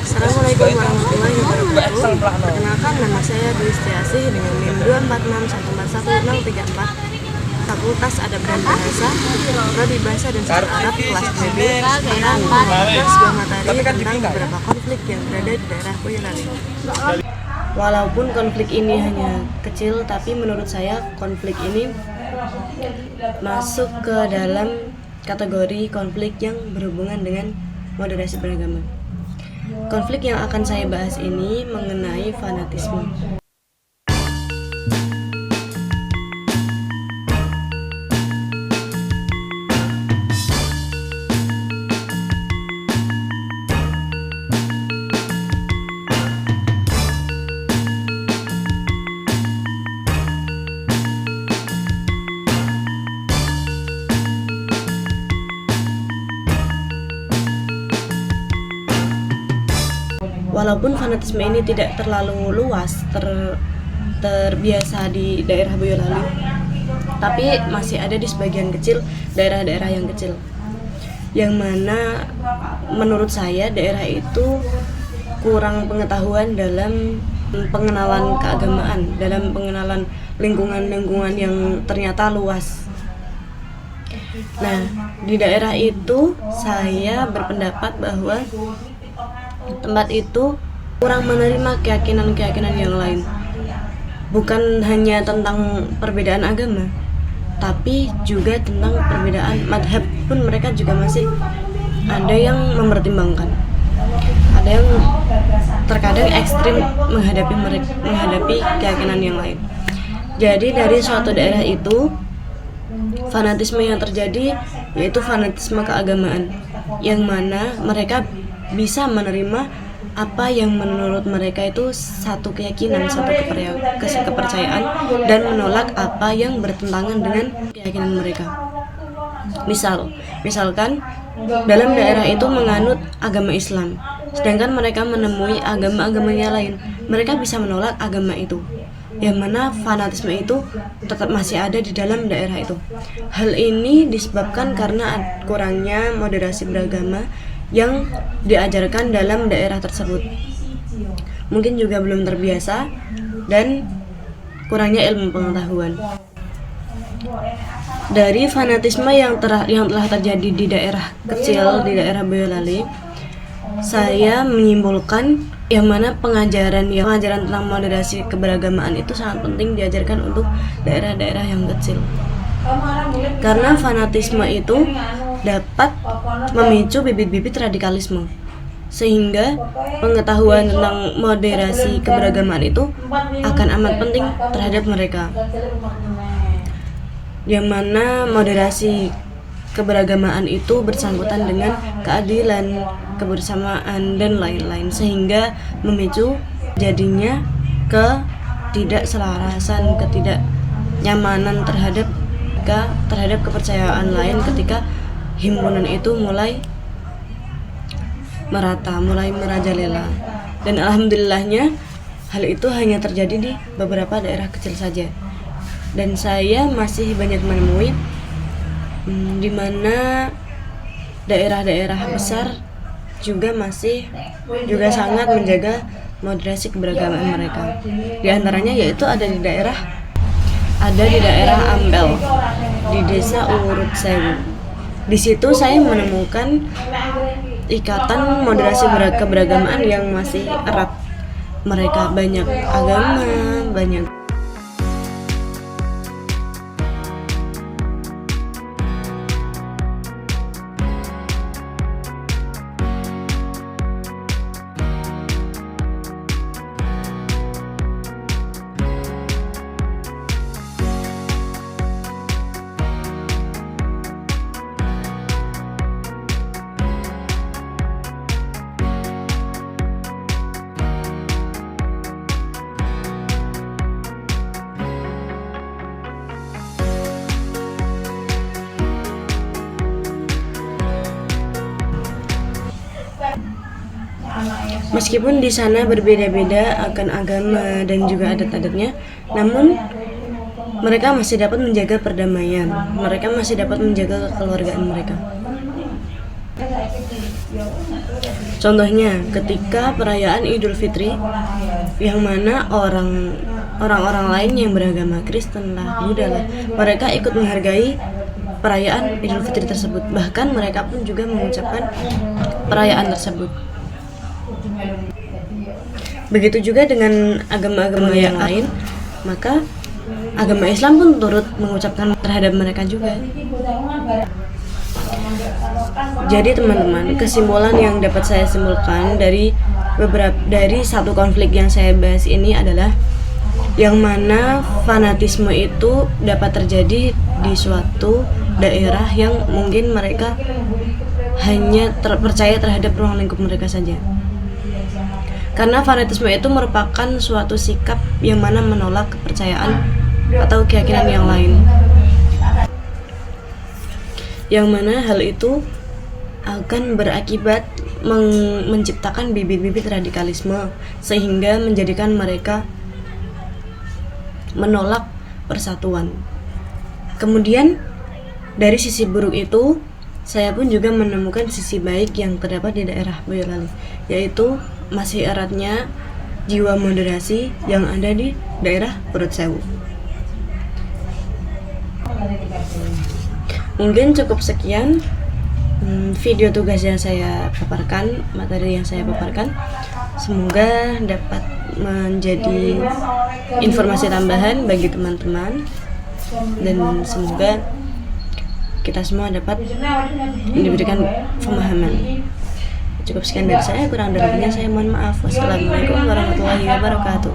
Assalamualaikum warahmatullahi wabarakatuh. Perkenalkan, nama saya Dwi Setiasih dengan NIM 246141034, Fakultas Adab dan Bahasa, Prodi Bahasa dan Sastra Arab, kelas BB, akan membahas sebuah materi tentang beberapa konflik yang berada di daerah Boyolali. Walaupun konflik ini hanya kecil, tapi menurut saya konflik ini masuk ke dalam kategori konflik yang berhubungan dengan moderasi beragama. Konflik yang akan saya bahas ini mengenai fanatisme. Walaupun fanatisme ini tidak terlalu luas, terbiasa di daerah Boyolali, tapi masih ada di sebagian kecil daerah-daerah yang kecil, yang mana menurut saya daerah itu kurang pengetahuan dalam pengenalan keagamaan, dalam pengenalan lingkungan-lingkungan yang ternyata luas. Nah, di daerah itu saya berpendapat bahwa tempat itu kurang menerima keyakinan-keyakinan yang lain. Bukan hanya tentang perbedaan agama, tapi juga tentang perbedaan madhab pun mereka juga masih ada yang mempertimbangkan. Ada yang terkadang ekstrim menghadapi keyakinan yang lain. Jadi dari suatu daerah itu fanatisme yang terjadi yaitu fanatisme keagamaan, yang mana mereka bisa menerima apa yang menurut mereka itu satu keyakinan, satu kepercayaan, dan menolak apa yang bertentangan dengan keyakinan mereka. Misalkan dalam daerah itu menganut agama Islam, sedangkan mereka menemui agama-agama yang lain, mereka bisa menolak agama itu, yang mana fanatisme itu tetap masih ada di dalam daerah itu. Hal ini disebabkan karena kurangnya moderasi beragama yang diajarkan dalam daerah tersebut. Mungkin juga belum terbiasa dan kurangnya ilmu pengetahuan. Dari fanatisme yang telah terjadi di daerah kecil, di daerah Boyolali, saya menyimpulkan yang mana pengajaran tentang moderasi keberagamaan itu sangat penting diajarkan untuk daerah-daerah yang kecil. Karena fanatisme itu dapat memicu bibit-bibit radikalisme, sehingga pengetahuan tentang moderasi keberagamaan itu akan amat penting terhadap mereka, yang mana moderasi keberagamaan itu bersangkutan dengan keadilan, kebersamaan, dan lain-lain, sehingga memicu jadinya ketidakselarasan, ketidaknyamanan terhadap kepercayaan lain ketika himpunan itu mulai merata, mulai merajalela. Dan alhamdulillahnya hal itu hanya terjadi di beberapa daerah kecil saja. Dan saya masih banyak menemui di mana daerah-daerah besar juga sangat menjaga moderasi keberagamaan mereka. Di antaranya yaitu ada di daerah Ampel, di desa Urut Sewu. Di situ saya menemukan ikatan moderasi keberagamaan yang masih erat. Mereka banyak agama, banyak Meskipun di sana berbeda-beda akan agama dan juga adat-adatnya, namun mereka masih dapat menjaga perdamaian, mereka masih dapat menjaga kekeluargaan mereka. Contohnya ketika perayaan Idul Fitri, yang mana orang-orang lain yang beragama Kristen lah, Buddha lah, mereka ikut menghargai perayaan Idul Fitri tersebut. Bahkan mereka pun juga mengucapkan perayaan tersebut. Begitu juga dengan agama-agama yang lain, maka agama Islam pun turut mengucapkan terhadap mereka juga. Jadi teman-teman, kesimpulan yang dapat saya simpulkan dari satu konflik yang saya bahas ini adalah yang mana fanatisme itu dapat terjadi di suatu daerah yang mungkin mereka hanya percaya terhadap ruang lingkup mereka saja. Karena fanatisme itu merupakan suatu sikap yang mana menolak kepercayaan atau keyakinan yang lain. Yang mana hal itu akan berakibat menciptakan bibit-bibit radikalisme sehingga menjadikan mereka menolak persatuan. Kemudian dari sisi buruk itu, saya pun juga menemukan sisi baik yang terdapat di daerah Boyolali, yaitu masih eratnya jiwa moderasi yang ada di daerah Perut Sewu. Mungkin cukup sekian video tugas yang saya paparkan, materi yang saya paparkan. Semoga dapat menjadi informasi tambahan bagi teman-teman, dan semoga kita semua dapat diberikan pemahaman. Cukup sekian dari saya, kurang lebihnya saya mohon maaf. Wassalamualaikum warahmatullahi wabarakatuh.